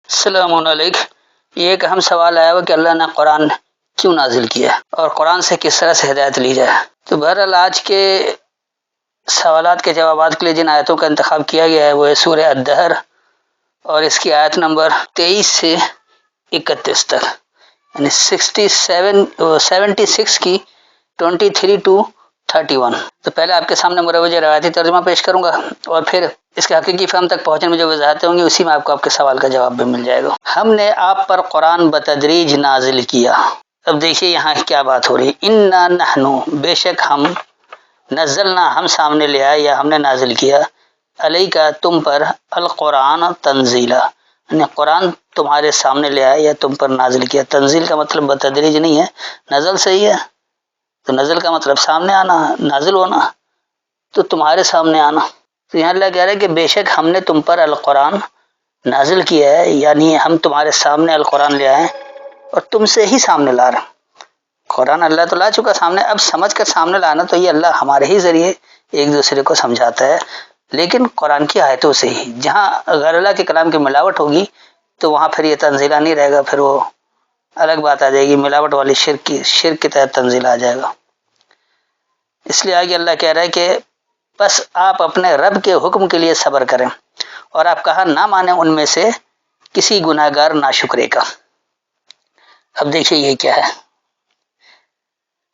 السلام علیکم۔ یہ ایک اہم سوال آیا ہوا کہ اللہ نے قرآن کیوں نازل کیا اور قرآن سے کس طرح سے ہدایت لی جائے۔ تو بہرحال آج کے سوالات کے جوابات کے لیے جن آیتوں کا انتخاب کیا گیا ہے وہ ہے سورہ الدہر اور اس کی آیت نمبر 23 سے 31 تک، یعنی 76 کی 23 to 31۔ تو پہلے آپ کے سامنے مروج روایتی ترجمہ پیش کروں گا اور پھر اس کے حقیقی فہم تک پہنچنے میں جو وضاحتیں ہوں گی اسی میں آپ کے سوال کا جواب بھی مل جائے گا۔ ہم نے آپ پر قرآن بتدریج نازل کیا۔ اب دیکھیے یہاں کیا بات ہو رہی ہے، انا نحنو، بے شک ہم، نزلنا ہم سامنے لے آئے یا ہم نے نازل کیا، علیکا تم پر، القرآن تنزیلا، یعنی قرآن تمہارے سامنے لے آئے یا تم پر نازل کیا۔ تنزیل کا مطلب بتدریج نہیں ہے، نزل صحیح ہے تو نزل کا مطلب سامنے آنا، نازل ہونا، تو تمہارے سامنے آنا۔ تو یہاں اللہ کہہ رہا ہے کہ بے شک ہم نے تم پر القرآن نازل کیا ہے، یعنی ہم تمہارے سامنے القرآن لے آئے اور تم سے ہی سامنے لا رہے ہیں۔ قرآن اللہ تو لا چکا سامنے، اب سمجھ کر سامنے لانا تو یہ اللہ ہمارے ہی ذریعے ایک دوسرے کو سمجھاتا ہے، لیکن قرآن کی آیتوں سے ہی۔ جہاں غیر اللہ کے کلام کی ملاوٹ ہوگی تو وہاں پھر یہ تنزیلہ نہیں رہے گا، پھر وہ الگ بات آ جائے گی، ملاوٹ والی شرک کے تحت تنزیل آ جائے گا۔ اس لیے آگے اللہ کہہ رہا ہے کہ بس آپ اپنے رب کے حکم کے لیے صبر کریں اور آپ کہا نہ مانیں ان میں سے کسی گناہ گار ناشکرے کا۔ اب دیکھیے یہ کیا ہے،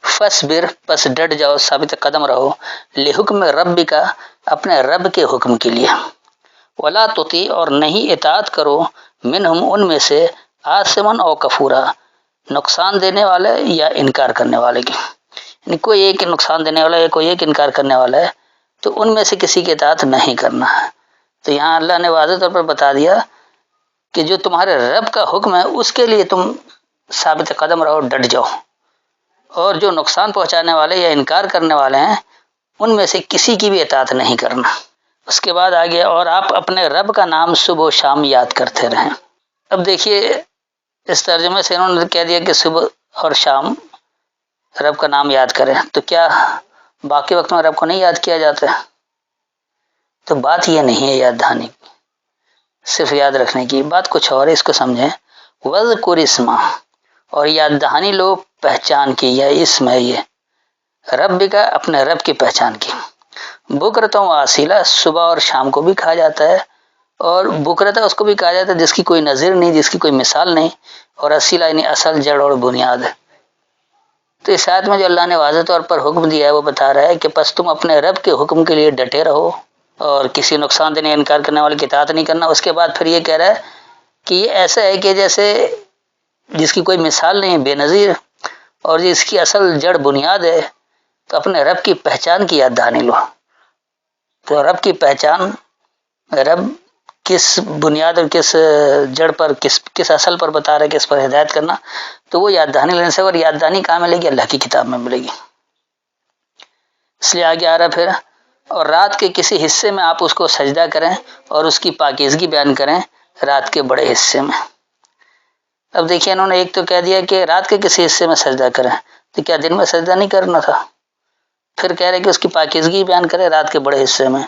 فصبر، پس ڈٹ جاؤ، ثابت قدم رہو، لحکم رب کا، اپنے رب کے حکم کے لیے، ولا تطیع، اور نہیں اطاعت کرو، منہم ان میں سے، آثما او کفورا، نقصان دینے والے یا انکار کرنے والے کی، یعنی کوئی ایک نقصان دینے والا ہے، کوئی ایک انکار کرنے والا ہے، تو ان میں سے کسی کی اطاعت نہیں کرنا ہے۔ تو یہاں اللہ نے واضح طور پر بتا دیا کہ جو تمہارے رب کا حکم ہے اس کے لیے تم ثابت قدم رہو، ڈٹ جاؤ، اور جو نقصان پہنچانے والے یا انکار کرنے والے ہیں ان میں سے کسی کی بھی اطاعت نہیں کرنا۔ اس کے بعد آگے، اور آپ اپنے رب کا نام صبح و شام یاد کرتے رہیں۔ اب دیکھیے اس ترجمے سے انہوں نے کہہ دیا کہ صبح اور شام رب کا نام یاد کریں، تو کیا باقی وقت میں رب کو نہیں یاد کیا جاتا ہے؟ تو بات یہ نہیں ہے یاد دہانی کی، صرف یاد رکھنے کی بات کچھ اور ہے، اس کو سمجھیں۔ وذکر اسما، اور یاد دہانی لو پہچان کی، یا اسم ہے یہ رب کا، اپنے رب کی پہچان کی۔ بکرتا و اصیلا، صبح اور شام کو بھی کہا جاتا ہے، اور بکرتا اس کو بھی کہا جاتا ہے جس کی کوئی نظیر نہیں، جس کی کوئی مثال نہیں، اور اصیلا یعنی اصل، جڑ اور بنیاد ہے۔ تو اس آیت میں جو اللہ نے واضح طور پر حکم دیا ہے وہ بتا رہا ہے کہ پس تم اپنے رب کے حکم کے لیے ڈٹے رہو اور کسی نقصان دینے انکار کرنے والے کی اطاعت نہیں کرنا۔ اس کے بعد پھر یہ کہہ رہا ہے کہ یہ ایسا ہے کہ جیسے جس کی کوئی مثال نہیں، بے نظیر، اور جس کی اصل جڑ بنیاد ہے، تو اپنے رب کی پہچان کی یاد دہانی لو۔ تو رب کی پہچان، رب کس بنیاد اور کس جڑ پر، کس اصل پر بتا رہا ہے کہ اس پر ہدایت کرنا، تو وہ یاد دہانی لینے سے، اور یاد دہانی کہاں ملے گی؟ اللہ کی کتاب میں ملے گی۔ اس لیے آگے آ رہا پھر، اور رات کے کسی حصے میں آپ اس کو سجدہ کریں اور اس کی پاکیزگی بیان کریں رات کے بڑے حصے میں۔ اب دیکھیے انہوں نے ایک تو کہہ دیا کہ رات کے کسی حصے میں سجدہ کریں، تو کیا دن میں سجدہ نہیں کرنا تھا؟ پھر کہہ رہے کہ اس کی پاکیزگی بیان کریں رات کے بڑے حصے میں،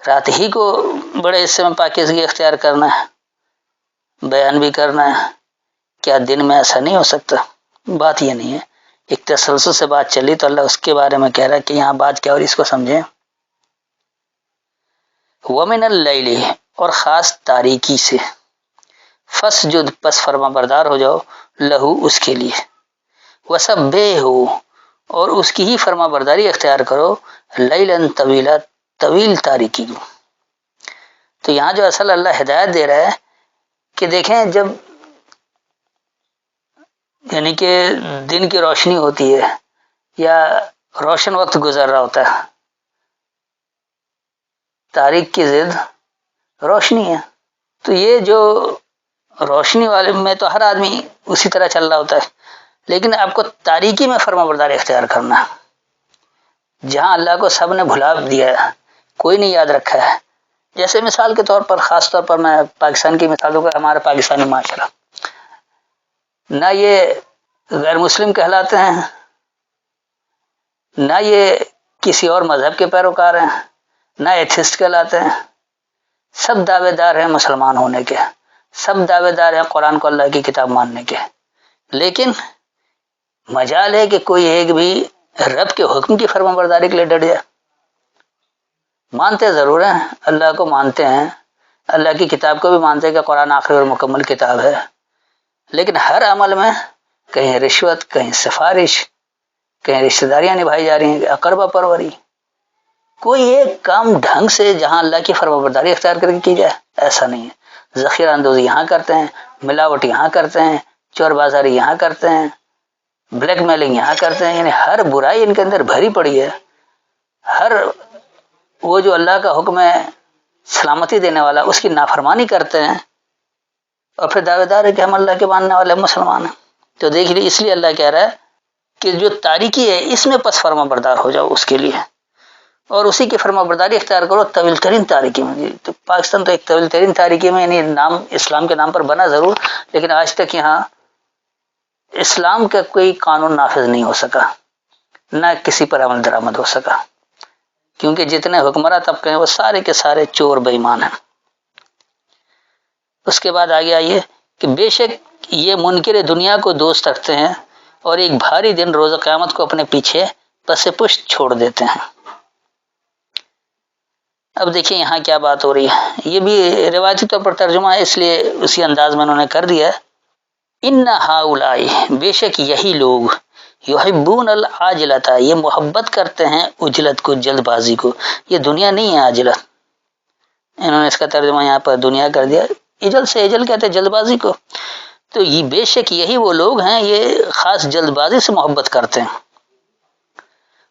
رات ہی کو بڑے حصے میں پاکیزگی اختیار کرنا ہے، بیان بھی کرنا ہے، کیا دن میں ایسا نہیں ہو سکتا؟ بات یہ نہیں ہے، ایک تسلسل سے بات چلی تو اللہ اس کے بارے میں کہہ رہا ہے کہ یہاں بات کیا، اور اس کو سمجھیں۔ وَمِنَ اللَّيْلِ، اور خاص تاریکی سے، فَاسْجُدْ، پس فرما بردار ہو جاؤ، لہو، اس کے لیے، وَسَبِّحْهُ، اور اس کی ہی فرما برداری اختیار کرو، لیلاً طویلا، طویل تاریکی کو۔ تو یہاں جو اصل اللہ ہدایت دے رہا ہے کہ دیکھیں جب یعنی کہ دن کی روشنی ہوتی ہے یا روشن وقت گزر رہا ہوتا ہے، تاریک کی ضد روشنی ہے، تو یہ جو روشنی والے میں تو ہر آدمی اسی طرح چل رہا ہوتا ہے، لیکن آپ کو تاریکی میں فرما برداری اختیار کرنا ہے، جہاں اللہ کو سب نے بھلا دیا ہے، کوئی نہیں یاد رکھا ہے۔ جیسے مثال کے طور پر، خاص طور پر میں پاکستان کی مثال دوں گا، ہمارا پاکستانی معاشرہ، نہ یہ غیر مسلم کہلاتے ہیں، نہ یہ کسی اور مذہب کے پیروکار ہیں، نہ ایتھسٹ کہلاتے ہیں، سب دعوے دار ہیں مسلمان ہونے کے، سب دعوے دار ہیں قرآن کو اللہ کی کتاب ماننے کے، لیکن مجال ہے کہ کوئی ایک بھی رب کے حکم کی فرما برداری کے لیے ڈٹ جائے۔ مانتے ضرور ہیں، اللہ کو مانتے ہیں، اللہ کی کتاب کو بھی مانتے ہیں کہ قرآن آخری اور مکمل کتاب ہے، لیکن ہر عمل میں کہیں رشوت، کہیں سفارش، کہیں رشتہ داریاں نبھائی جا رہی ہیں، اقربا پروری، کوئی ایک کام ڈھنگ سے جہاں اللہ کی فرما برداری اختیار کر کے کی جائے ایسا نہیں ہے۔ ذخیرہ اندوزی یہاں کرتے ہیں، ملاوٹ یہاں کرتے ہیں، چور بازاری یہاں کرتے ہیں، بلیک میلنگ یہاں کرتے ہیں، یعنی ہر برائی ان کے اندر بھری پڑی ہے۔ ہر وہ جو اللہ کا حکم ہے سلامتی دینے والا اس کی نافرمانی کرتے ہیں، اور پھر دعوے دار ہے کہ ہم اللہ کے ماننے والے مسلمان ہیں۔ تو دیکھ لیے اس لیے اللہ کہہ رہا ہے کہ جو تاریکی ہے اس میں پس فرما بردار ہو جاؤ اس کے لیے، اور اسی کی فرما برداری اختیار کرو طویل ترین تاریکی میں۔ تو پاکستان تو ایک طویل ترین تاریکی میں، یعنی نام اسلام کے نام پر بنا ضرور، لیکن آج تک یہاں اسلام کا کوئی قانون نافذ نہیں ہو سکا، نہ کسی پر عمل درآمد ہو سکا، کیونکہ جتنے حکمراں طبقے ہیں وہ سارے کے سارے چور بے ایمان ہیں۔ اس کے بعد آگے آئیے کہ بے شک یہ منکر دنیا کو دوست رکھتے ہیں اور ایک بھاری دن روز قیامت کو اپنے پیچھے پس پشت چھوڑ دیتے ہیں۔ اب دیکھیں یہاں کیا بات ہو رہی ہے، یہ بھی روایتی طور پر ترجمہ ہے اس لیے اسی انداز میں انہوں نے کر دیا ہے۔ ان ہؤلاء، بے شک یہی لوگ، یحبون العاجلۃ، یہ محبت کرتے ہیں عجلت کو، جلد بازی کو۔ یہ دنیا نہیں ہے عاجلت، انہوں نے اس کا ترجمہ یہاں پر دنیا کر دیا، اجل سے اجل کہتے ہیں جلد بازی کو۔ تو یہ بے شک یہی وہ لوگ ہیں یہ خاص جلد بازی سے محبت کرتے ہیں۔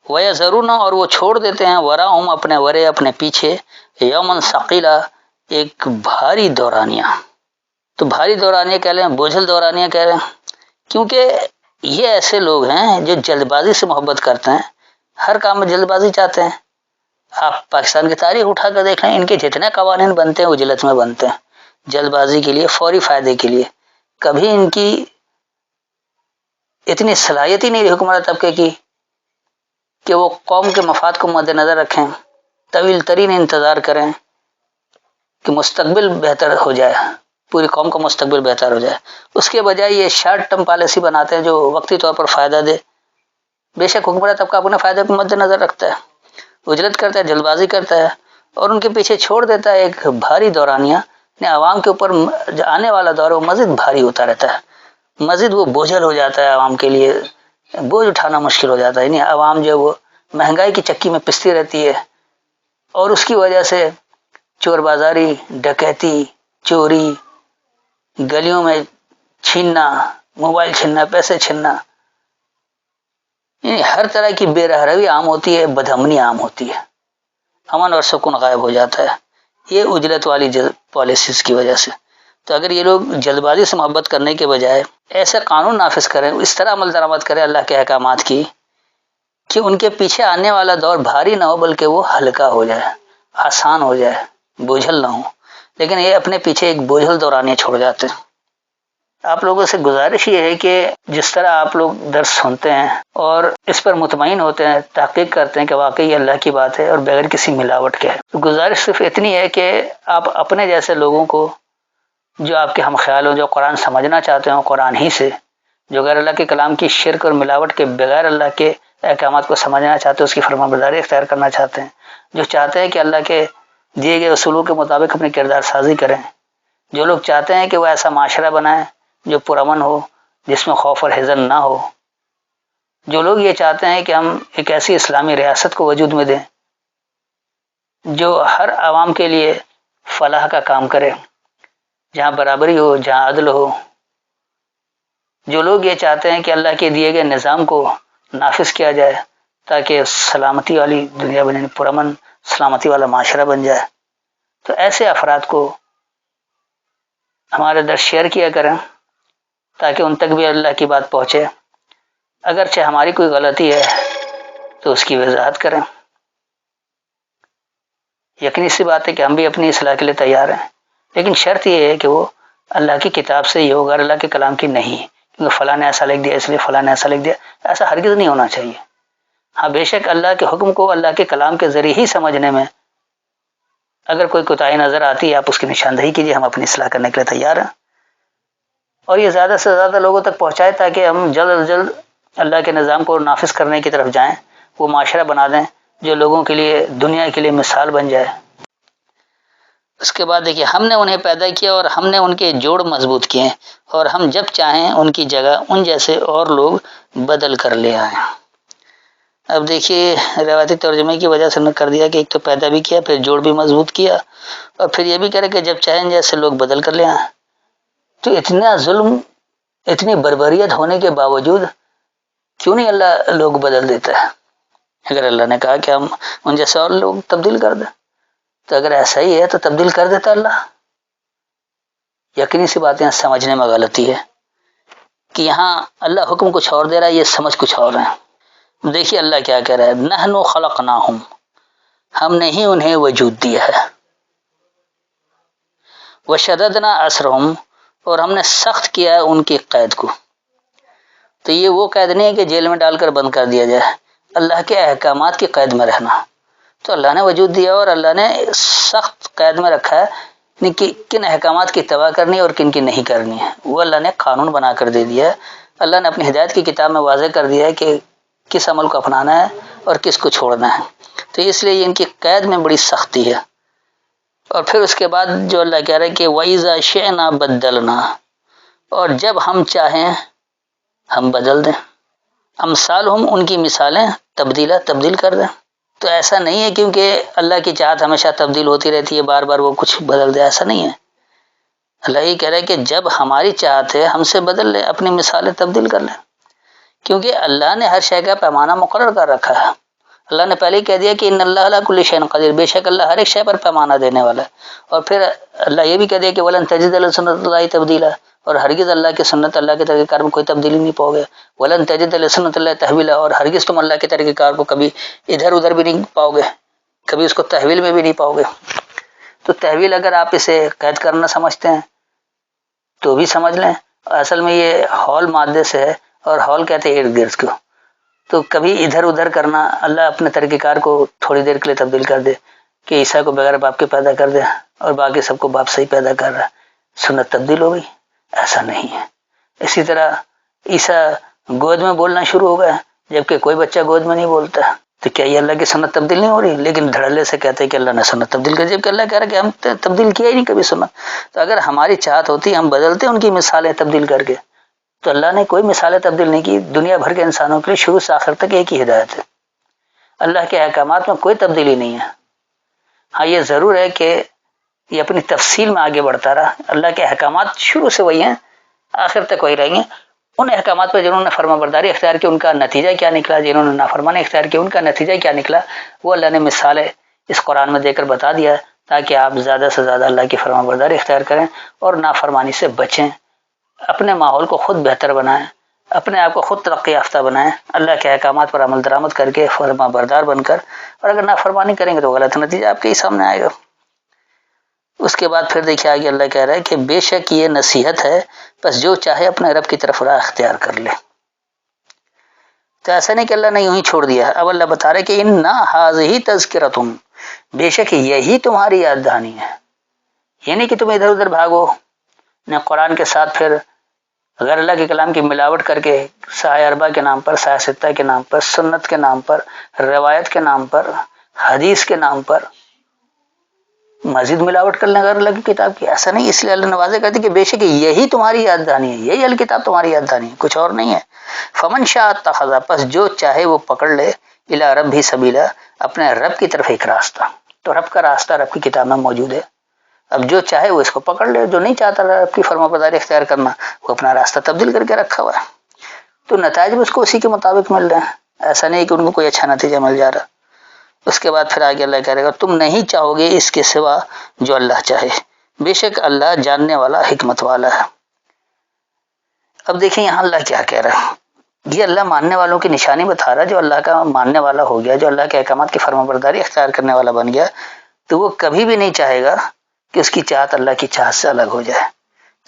وَيَذَرُونَ، اور وہ چھوڑ دیتے ہیں، وراءہم، اپنے ورے، اپنے پیچھے، یومن ثقیلا، ایک بھاری دورانیہ۔ تو بھاری دورانیہ کہہ لیں، بوجھل دورانیہ کہہ لیں، کیونکہ یہ ایسے لوگ ہیں جو جلد بازی سے محبت کرتے ہیں، ہر کام میں جلد بازی چاہتے ہیں۔ آپ پاکستان کی تاریخ اٹھا کر دیکھ لیں، ان کے جتنے قوانین بنتے ہیں عجلت میں بنتے ہیں، جلد بازی کے لیے، فوری فائدے کے لیے۔ کبھی ان کی اتنی صلاحیت ہی نہیں رہی حکمراں طبقے کی کہ وہ قوم کے مفاد کو مد نظر رکھیں، طویل ترین انتظار کریں کہ مستقبل بہتر ہو جائے، پوری قوم کا مستقبل بہتر ہو جائے۔ اس کے بجائے یہ شارٹ ٹرم پالیسی بناتے ہیں جو وقتی طور پر فائدہ دے۔ بے شک حکمراں طبقہ اپنے فائدے کو مد نظر رکھتا ہے، اجلت کرتا ہے، جلد بازی کرتا ہے، اور ان کے پیچھے چھوڑ دیتا ہے ایک بھاری دورانیہ، عوام کے اوپر آنے والا دور وہ مزید بھاری ہوتا رہتا ہے، مزید وہ بوجھل ہو جاتا ہے، عوام کے لیے بوجھ اٹھانا مشکل ہو جاتا ہے۔ یعنی عوام جو ہے وہ مہنگائی کی چکی میں پستی رہتی ہے، اور اس کی وجہ سے چور بازاری، ڈکیتی، چوری، گلیوں میں چھیننا، موبائل چھیننا، پیسے چھیننا، یعنی ہر طرح کی بے رحمی عام ہوتی ہے، بدامنی عام ہوتی ہے، امن اور سکون غائب ہو جاتا ہے، یہ اجلت والی پالیسیز کی وجہ سے۔ تو اگر یہ لوگ جلد بازی سے محبت کرنے کے بجائے ایسے قانون نافذ کریں، اس طرح عمل درآمد کریں اللہ کے احکامات کی کہ ان کے پیچھے آنے والا دور بھاری نہ ہو بلکہ وہ ہلکا ہو جائے، آسان ہو جائے، بوجھل نہ ہو، لیکن یہ اپنے پیچھے ایک بوجھل دورانیہ چھوڑ جاتے ہیں۔ آپ لوگوں سے گزارش یہ ہے کہ جس طرح آپ لوگ درس سنتے ہیں اور اس پر مطمئن ہوتے ہیں، تحقیق کرتے ہیں کہ واقعی اللہ کی بات ہے اور بغیر کسی ملاوٹ کے ہے، تو گزارش صرف اتنی ہے کہ آپ اپنے جیسے لوگوں کو جو آپ کے ہم خیال ہوں، جو قرآن سمجھنا چاہتے ہوں قرآن ہی سے، جو غیر اللہ کے کلام کی شرک اور ملاوٹ کے بغیر اللہ کے احکامات کو سمجھنا چاہتے ہیں، اس کی فرما برداری اختیار کرنا چاہتے ہیں، جو چاہتے ہیں کہ اللہ کے دیے گئے اصولوں کے مطابق اپنی کردار سازی کریں، جو لوگ چاہتے ہیں کہ وہ ایسا معاشرہ بنائیں جو پرامن ہو، جس میں خوف اور حزن نہ ہو، جو لوگ یہ چاہتے ہیں کہ ہم ایک ایسی اسلامی ریاست کو وجود میں دیں جو ہر عوام کے لیے فلاح کا کام کرے، جہاں برابری ہو، جہاں عدل ہو، جو لوگ یہ چاہتے ہیں کہ اللہ کے دیے گئے نظام کو نافذ کیا جائے تاکہ سلامتی والی دنیا بنے، پرامن سلامتی والا معاشرہ بن جائے، تو ایسے افراد کو ہمارے درس شیئر کیا کریں تاکہ ان تک بھی اللہ کی بات پہنچے۔ اگرچہ ہماری کوئی غلطی ہے تو اس کی وضاحت کریں، یقینی سی بات ہے کہ ہم بھی اپنی اصلاح کے لیے تیار ہیں، لیکن شرط یہ ہے کہ وہ اللہ کی کتاب سے ہی ہوگا، اللہ کے کلام کی نہیں، کیونکہ فلاں نے ایسا لکھ دیا اس لیے فلاں نے ایسا لکھ دیا، ایسا ہرگز نہیں ہونا چاہیے۔ ہاں بے شک اللہ کے حکم کو اللہ کے کلام کے ذریعے ہی سمجھنے میں اگر کوئی کوتاہی نظر آتی ہے آپ اس کی نشاندہی کیجیے، ہم اپنی اصلاح کرنے کے لیے تیار ہیں، اور یہ زیادہ سے زیادہ لوگوں تک پہنچائے تاکہ ہم جلد از جلد اللہ کے نظام کو نافذ کرنے کی طرف جائیں، وہ معاشرہ بنا دیں جو لوگوں کے لیے، دنیا کے لیے مثال بن جائے۔ اس کے بعد دیکھیے ہم نے انہیں پیدا کیا اور ہم نے ان کے جوڑ مضبوط کیے، اور ہم جب چاہیں ان کی جگہ ان جیسے اور لوگ بدل کر لے آئیں۔ اب دیکھیے روایتی ترجمے کی وجہ سے نے کر دیا کہ ایک تو پیدا بھی کیا، پھر جوڑ بھی مضبوط کیا، اور پھر یہ بھی کرے کہ جب چاہیں جیسے لوگ بدل کر لے آئیں۔ تو اتنا ظلم، اتنی بربریت ہونے کے باوجود کیوں نہیں اللہ لوگ بدل دیتا ہے؟ اگر اللہ نے کہا کہ ہم ان جیسے اور لوگ تبدیل کر دیں، تو اگر ایسا ہی ہے تو تبدیل کر دیتا اللہ۔ یقینی سی باتیں سمجھنے میں غلطی ہے کہ یہاں اللہ حکم کچھ اور دے رہا ہے، یہ سمجھ کچھ اور ہے۔ دیکھیے اللہ کیا کہہ رہا ہے، نحن خلقناہم، ہم نے ہی انہیں وجود دیا ہے، وشددنا اسرہم، اور ہم نے سخت کیا ہے ان کی قید کو۔ تو یہ وہ قید نہیں ہے کہ جیل میں ڈال کر بند کر دیا جائے، اللہ کے احکامات کی قید میں رہنا۔ تو اللہ نے وجود دیا اور اللہ نے سخت قید میں رکھا ہے کہ کن احکامات کی اتباع کرنی ہے اور کن کی نہیں کرنی ہے، وہ اللہ نے قانون بنا کر دے دیا ہے۔ اللہ نے اپنی ہدایت کی کتاب میں واضح کر دیا ہے کہ کس عمل کو اپنانا ہے اور کس کو چھوڑنا ہے، تو اس لیے ان کی قید میں بڑی سختی ہے۔ اور پھر اس کے بعد جو اللہ کہہ رہا ہے کہ وَإِذَا شِئْنَا بَدَّلْنَا، اور جب ہم چاہیں ہم بدل دیں، امثالہم، ان کی مثالیں تبدیل کر دیں۔ تو ایسا نہیں ہے کیونکہ اللہ کی چاہت ہمیشہ تبدیل ہوتی رہتی ہے، بار بار وہ کچھ بدل دے، ایسا نہیں ہے۔ اللہ یہ کہہ رہا ہے کہ جب ہماری چاہت ہے ہم سے بدل لیں، اپنی مثالیں تبدیل کر لیں، کیونکہ اللہ نے ہر شے کا پیمانہ مقرر کر رکھا ہے۔ اللہ نے پہلے ہی کہہ دیا کہ ان اللہ علی کل شیء قدیر، بے شک اللہ ہر ایک شے پر پیمانہ دینے والا ہے۔ اور پھر اللہ یہ بھی کہہ دیا کہ ولن تجد لسنت اللہ تبدیلا، اور ہرگز اللہ کی سنت، اللہ کے طریقہ کار میں کوئی تبدیلی نہیں پاؤ گے۔ ولن تجد لسنت اللہ تحویلا، اور ہرگز تم اللہ کے طریقہ کار کو کبھی ادھر ادھر بھی نہیں پاؤ گے، کبھی اس کو تحویل میں بھی نہیں پاؤ گے۔ تو تحویل اگر آپ اسے قید کرنا سمجھتے ہیں تو بھی سمجھ لیں، اصل میں یہ ہال مادے سے ہے، اور ہال کہتے ہیں ارد گرد کو۔ تو کبھی ادھر ادھر کرنا، اللہ اپنے طریقہ کار کو تھوڑی دیر کے لیے تبدیل کر دے کہ عیسیٰ کو بغیر باپ کے پیدا کر دے اور باقی سب کو باپ سے ہی پیدا کر رہا ہے، سنت تبدیل ہو گئی؟ ایسا نہیں ہے۔ اسی طرح عیسیٰ گود میں بولنا شروع ہو گیا جبکہ کوئی بچہ گود میں نہیں بولتا، تو کیا یہ اللہ کی سنت تبدیل نہیں ہو رہی؟ لیکن دھڑلے سے کہتے ہیں کہ اللہ نے سنت تبدیل کر، جبکہ اللہ کہہ رہا ہے کہ ہم تبدیل کیا ہی نہیں کبھی سنت۔ تو اگر ہماری چاہت ہوتی ہم بدلتے ان کی مثالیں تبدیل کر کے، تو اللہ نے کوئی مثالیں تبدیل نہیں کی۔ دنیا بھر کے انسانوں کے لیے شروع سے آخر تک ایک ہی ہدایت ہے، اللہ کے احکامات میں کوئی تبدیلی نہیں ہے۔ ہاں یہ ضرور ہے کہ یہ اپنی تفصیل میں آگے بڑھتا رہا، اللہ کے احکامات شروع سے وہی ہیں، آخر تک وہی رہیں گے۔ ان احکامات پر جنہوں نے فرما برداری اختیار کی ان کا نتیجہ کیا نکلا، جنہوں نے نافرمانی اختیار کی ان کا نتیجہ کیا نکلا، وہ اللہ نے مثالیں اس قرآن میں دے کر بتا دیا ہے تاکہ آپ زیادہ سے زیادہ اللہ کی فرما برداری اختیار کریں اور نافرمانی سے بچیں، اپنے ماحول کو خود بہتر بنائیں، اپنے آپ کو خود ترقی یافتہ بنائیں، اللہ کے احکامات پر عمل درآمد کر کے فرما بردار بن کر۔ اور اگر نافرمانی کریں گے تو غلط نتیجہ آپ کے ہی سامنے آئے گا۔ اس کے بعد پھر دیکھیے آگے اللہ کہہ رہا ہے کہ بے شک یہ نصیحت ہے، بس جو چاہے اپنے رب کی طرف راہ اختیار کر لے۔ تو ایسا نہیں کہ اللہ نے یوں ہی چھوڑ دیا، اب اللہ بتا رہے کہ ان ھذہ تذکرۃ، بے شک یہی تمہاری یاد دہانی ہے۔ یہ نہیں کہ تم ادھر ادھر بھاگو نہ قرآن کے ساتھ پھر غیر اللہ کے کلام کی ملاوٹ کر کے سایہ اربع کے نام پر، سایہ ستہ کے نام پر، سنت کے نام پر، روایت کے نام پر، حدیث کے نام پر مزید ملاوٹ کر لیں غیر اللہ کی کتاب کی، ایسا نہیں۔ اس لیے اللہ نے واضح کر دی کہ بے شک یہی تمہاری یاد دہانی ہے، یہی الکتاب تمہاری یاد دہانی ہے، کچھ اور نہیں ہے۔ فمن شاء اتخذ، پس جو چاہے وہ پکڑ لے، الی ربہ سبیلا، اپنے رب کی طرف ایک راستہ۔ تو رب کا راستہ رب کی کتاب میں موجود ہے، اب جو چاہے وہ اس کو پکڑ لے، جو نہیں چاہتا رب کی فرما برداری اختیار کرنا وہ اپنا راستہ تبدیل کر کے رکھا ہوا ہے، تو نتائج بھی اس کو اسی کے مطابق مل رہے ہیں، ایسا نہیں کہ ان کو کوئی اچھا نتیجہ مل جا رہا۔ اس کے بعد پھر آگے اللہ کہہ رہے گا تم نہیں چاہو گے اس کے سوا جو اللہ چاہے، بے شک اللہ جاننے والا حکمت والا ہے۔ اب دیکھیں یہاں اللہ کیا کہہ رہا ہے، یہ اللہ ماننے والوں کی نشانی بتا رہا ہے، جو اللہ کا ماننے والا ہو گیا، جو اللہ کے احکامات کی فرما برداری اختیار کرنے والا بن گیا، تو وہ کبھی بھی نہیں چاہے گا کہ اس کی چاہت اللہ کی چاہت سے الگ ہو جائے۔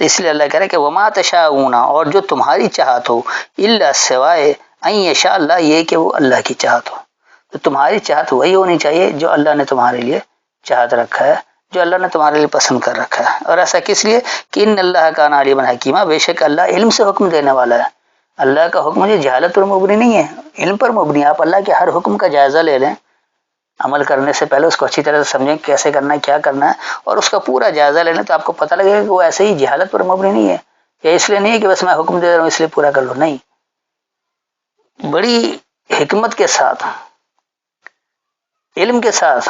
تو اس لیے اللہ کہہ رہا ہے کہ وما تشاءون، اور جو تمہاری چاہت ہو، الا سوائے ان یشاء اللہ، یہ کہ وہ اللہ کی چاہت ہو۔ تو تمہاری چاہت وہی ہونی چاہیے جو اللہ نے تمہارے لیے چاہت رکھا ہے، جو اللہ نے تمہارے لیے پسند کر رکھا ہے. اور ایسا کس لیے کہ ان اللہ کان علیما حکیما، بے شک اللہ علم سے حکم دینے والا ہے. اللہ کا حکم یہ جہالت پر مبنی نہیں ہے، علم پر مبنی ہے. آپ اللہ کے ہر حکم کا جائزہ لے لیں، عمل کرنے سے پہلے اس کو اچھی طرح سے سمجھیں کیسے کرنا ہے، کیا کرنا ہے، اور اس کا پورا جائزہ لے لیں تو آپ کو پتہ لگے گا کہ وہ ایسے ہی جہالت پر مبنی نہیں ہے. یا اس لیے نہیں ہے کہ بس میں حکم دے رہا ہوں اس لیے پورا کر لو، نہیں. بڑی حکمت کے ساتھ، علم کے ساتھ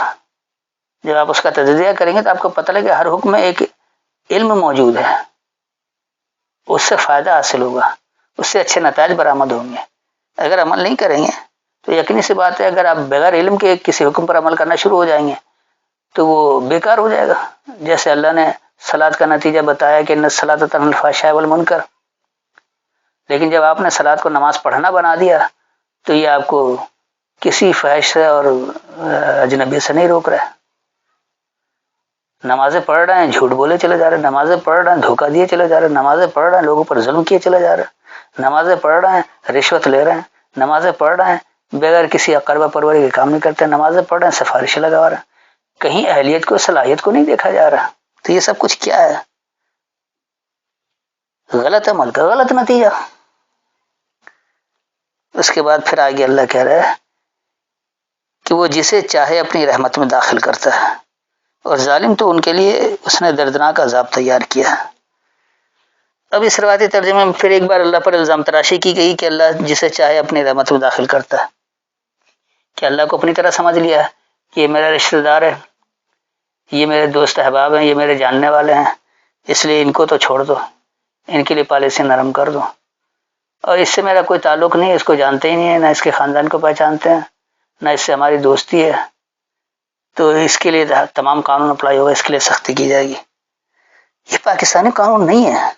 جب آپ اس کا تجزیہ کریں گے تو آپ کو پتہ لگے ہر حکم میں ایک علم موجود ہے، اس سے فائدہ حاصل ہوگا، اس سے اچھے نتائج برآمد ہوں گے. اگر عمل نہیں کریں گے تو یقینی سی بات ہے اگر آپ بغیر علم کے کسی حکم پر عمل کرنا شروع ہو جائیں گے تو وہ بیکار ہو جائے گا. جیسے اللہ نے صلاۃ کا نتیجہ بتایا کہ ان الصلاۃ تنہی عن الفحشاء والمنکر، لیکن جب آپ نے صلاۃ کو نماز پڑھنا بنا دیا تو یہ آپ کو کسی فحش سے اور اجنبی سے نہیں روک رہا ہے. نمازیں پڑھ رہے ہیں، جھوٹ بولے چلے جا رہے ہیں، نمازیں پڑھ رہے ہیں، دھوکہ دیے چلے جا رہے ہیں، نمازیں پڑھ رہے ہیں، لوگوں پر ظلم کیے چلے جا رہے ہیں، نمازیں پڑھ رہے ہیں، رشوت لے رہے ہیں، نمازیں پڑھ رہے ہیں، بغیر کسی اقربہ پروری کے کام نہیں کرتے، نمازیں پڑھ رہے ہیں، سفارشیں لگا رہے ہیں، کہیں اہلیت کو صلاحیت کو نہیں دیکھا جا رہا. تو یہ سب کچھ کیا ہے؟ غلط عمل کا غلط نتیجہ. اس کے بعد پھر آگے اللہ کہہ رہا ہے کہ وہ جسے چاہے اپنی رحمت میں داخل کرتا ہے اور ظالم تو ان کے لیے اس نے دردناک عذاب تیار کیا. اب اس روایتی ترجمے میں پھر ایک بار اللہ پر الزام تراشی کی گئی کہ اللہ جسے چاہے اپنی رحمت میں داخل کرتا ہے. کہ اللہ کو اپنی طرح سمجھ لیا کہ یہ میرا رشتہ دار ہے، یہ میرے دوست احباب ہیں، یہ میرے جاننے والے ہیں، اس لیے ان کو تو چھوڑ دو، ان کے لیے پالیسی نرم کر دو، اور اس سے میرا کوئی تعلق نہیں ہے، اس کو جانتے ہی نہیں ہے، نہ اس کے خاندان کو پہچانتے ہیں، نہ اس سے ہماری دوستی ہے، تو اس کے لیے تمام قانون اپلائی ہوگا، اس کے لیے سختی کی جائے گی. یہ پاکستانی قانون نہیں ہے،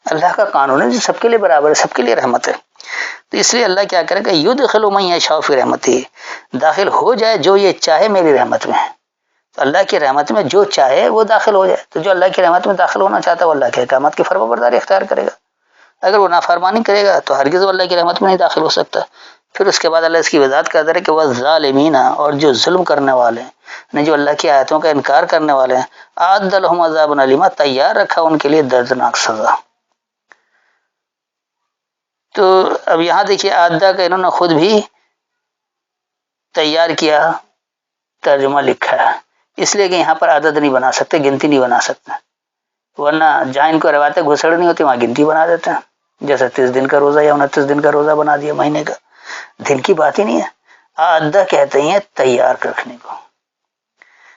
اللہ کا قانون ہے جو سب کے لیے برابر ہے، سب کے لیے رحمت ہے. تو اس لیے اللہ کیا کرے گا، یدخل من یشاء فی رحمتہ، داخل ہو جائے جو یہ چاہے میری رحمت میں. تو اللہ کی رحمت میں جو چاہے وہ داخل ہو جائے. تو جو اللہ کی رحمت میں داخل ہونا چاہتا ہے وہ اللہ کے احکامات کی فرما برداری اختیار کرے گا. اگر وہ نافرمانی کرے گا تو ہرگز وہ اللہ کی رحمت میں نہیں داخل ہو سکتا. پھر اس کے بعد اللہ اس کی وضاحت کرتا ہے کہ وہ ظالمین، اور جو ظلم کرنے والے ہیں، جو اللہ کی آیتوں کا انکار کرنے والے ہیں، اعد لهم عذاب الیما، تیار رکھا ان کے لیے دردناک سزا. تو اب یہاں دیکھیے آدھا کا انہوں نے خود بھی تیار کیا ترجمہ لکھا ہے، اس لیے کہ یہاں پر عدد نہیں بنا سکتے، گنتی نہیں بنا سکتے، ورنہ جہاں ان کو روایتیں گھسڑ نہیں ہوتی وہاں گنتی بنا دیتے ہیں. جیسے 30 دن کا روزہ یا 29 دن کا روزہ بنا دیا مہینے کا، دن کی بات ہی نہیں ہے. آدھا کہتے ہیں تیار رکھنے کو،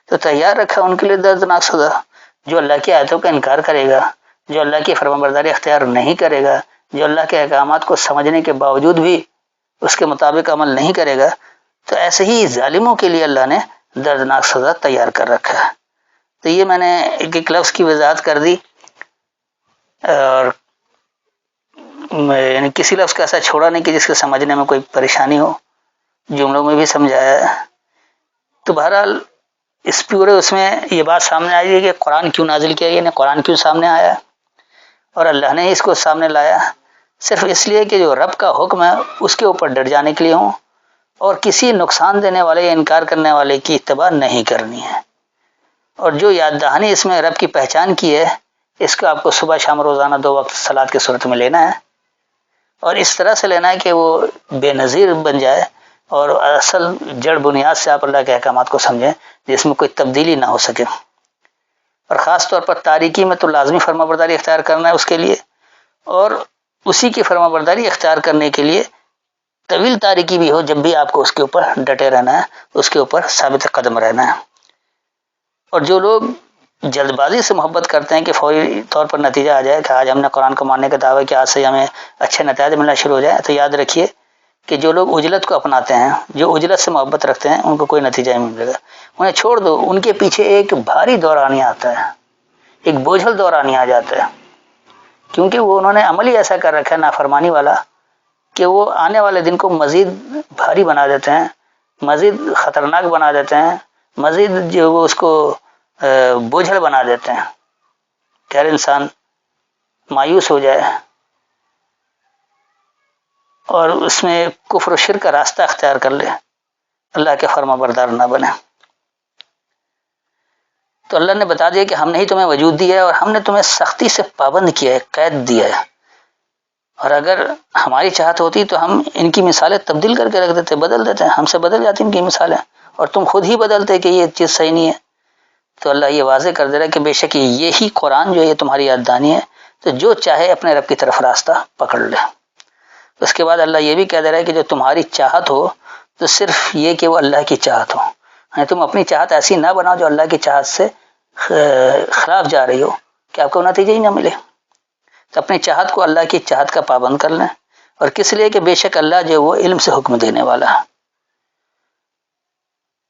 تو تیار رکھا ان کے لیے دردناک سزا. جو اللہ کی آیتوں کا انکار کرے گا، جو اللہ کی فرمانبرداری اختیار نہیں کرے گا، جو اللہ کے احکامات کو سمجھنے کے باوجود بھی اس کے مطابق عمل نہیں کرے گا، تو ایسے ہی ظالموں کے لیے اللہ نے دردناک سزا تیار کر رکھا ہے. تو یہ میں نے ایک ایک لفظ کی وضاحت کر دی، اور یعنی کسی لفظ کا ایسا چھوڑا نہیں کہ جس کے سمجھنے میں کوئی پریشانی ہو، جملوں میں بھی سمجھایا ہے. تو بہرحال اس پورے اس میں یہ بات سامنے آئی ہے کہ قرآن کیوں نازل کیا، یعنی قرآن کیوں سامنے آیا، اور اللہ نے اس کو سامنے لایا صرف اس لیے کہ جو رب کا حکم ہے اس کے اوپر ڈٹ جانے کے لیے ہوں، اور کسی نقصان دینے والے یا انکار کرنے والے کی اتباع نہیں کرنی ہے. اور جو یاد دہانی اس میں رب کی پہچان کی ہے، اس کو آپ کو صبح شام روزانہ 2 وقت صلاۃ کی صورت میں لینا ہے، اور اس طرح سے لینا ہے کہ وہ بے نظیر بن جائے، اور اصل جڑ بنیاد سے آپ اللہ کے احکامات کو سمجھیں جس میں کوئی تبدیلی نہ ہو سکے. اور خاص طور پر تاریکی میں تو لازمی فرما برداری اختیار کرنا ہے اس کے لیے، اور اسی کی فرما برداری اختیار کرنے کے لیے طویل تاریکی بھی ہو جب بھی آپ کو اس کے اوپر ڈٹے رہنا ہے، اس کے اوپر ثابت قدم رہنا ہے. اور جو لوگ جلد بازی سے محبت کرتے ہیں کہ فوری طور پر نتیجہ آ جائے کہ آج ہم نے قرآن کو ماننے کا دعویٰ کہ آج سے ہمیں اچھے نتائج ملنا شروع ہو جائے، تو یاد رکھیے کہ جو لوگ اجلت کو اپناتے ہیں، جو اجلت سے محبت رکھتے ہیں، ان کو کوئی نتیجہ نہیں ملے گا. انہیں چھوڑ دو، ان کے پیچھے ایک بھاری دورانیہ آتا ہے، ایک بوجھل دورانیہ آ جاتا ہے، کیونکہ وہ انہوں نے عمل ہی ایسا کر رکھا ہے نافرمانی والا کہ وہ آنے والے دن کو مزید بھاری بنا دیتے ہیں، مزید خطرناک بنا دیتے ہیں، مزید جو وہ اس کو بوجھل بنا دیتے ہیں کہ ہر انسان مایوس ہو جائے اور اس میں کفر و شرک کا راستہ اختیار کر لے، اللہ کے فرما بردار نہ بنے. تو اللہ نے بتا دیا کہ ہم نے ہی تمہیں وجود دیا ہے اور ہم نے تمہیں سختی سے پابند کیا ہے، قید دیا ہے، اور اگر ہماری چاہت ہوتی تو ہم ان کی مثالیں تبدیل کر کے رکھ دیتے، بدل دیتے، ہم سے بدل جاتی ان کی مثالیں، اور تم خود ہی بدلتے کہ یہ چیز صحیح نہیں ہے۔ تو اللہ یہ واضح کر دے رہا ہے کہ بے شک یہی قرآن جو ہے یہ تمہاری یاددانی ہے، تو جو چاہے اپنے رب کی طرف راستہ پکڑ لے۔ اس کے بعد اللہ یہ بھی کہہ دے رہا ہے کہ جو تمہاری چاہت ہو تو صرف یہ کہ وہ اللہ کی چاہت ہو، یعنی تم اپنی چاہت ایسی نہ بناؤ جو اللہ کی چاہت سے خلاف جا رہی ہو کہ آپ کو نتیجہ ہی نہ ملے۔ تو اپنی چاہت کو اللہ کی چاہت کا پابند کر لیں، اور کس لیے کہ بے شک اللہ جو وہ علم سے حکم دینے والا ہے۔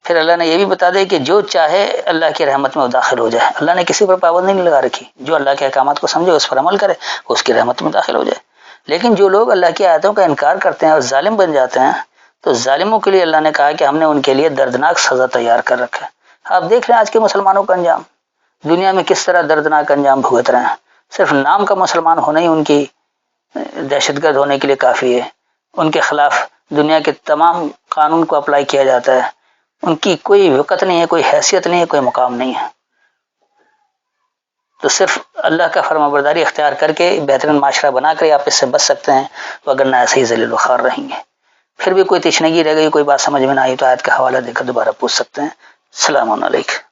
پھر اللہ نے یہ بھی بتا دیا کہ جو چاہے اللہ کی رحمت میں داخل ہو جائے، اللہ نے کسی پر پابندی نہیں لگا رکھی، جو اللہ کے احکامات کو سمجھے اس پر عمل کرے وہ اس کی رحمت میں داخل ہو جائے۔ لیکن جو لوگ اللہ کی آیتوں کا انکار کرتے ہیں اور ظالم بن جاتے ہیں، تو ظالموں کے لیے اللہ نے کہا کہ ہم نے ان کے لیے دردناک سزا تیار کر رکھا ہے۔ آپ دیکھ رہے ہیں آج کے مسلمانوں کا انجام، دنیا میں کس طرح دردناک انجام بھگت رہے ہیں۔ صرف نام کا مسلمان ہونا ہی ان کی دہشت گرد ہونے کے لیے کافی ہے، ان کے خلاف دنیا کے تمام قانون کو اپلائی کیا جاتا ہے، ان کی کوئی وقت نہیں ہے، کوئی حیثیت نہیں ہے، کوئی مقام نہیں ہے۔ تو صرف اللہ کا فرما برداری اختیار کر کے بہترین معاشرہ بنا کر آپ اس سے بچ سکتے ہیں، وگرنہ ایسے ہی ذلیل و خوار رہیں گے۔ پھر بھی کوئی تشنگی رہ گئی، کوئی بات سمجھ میں نہ آئی تو آیت کا حوالہ دے کر دوبارہ پوچھ سکتے ہیں۔ السلام علیکم۔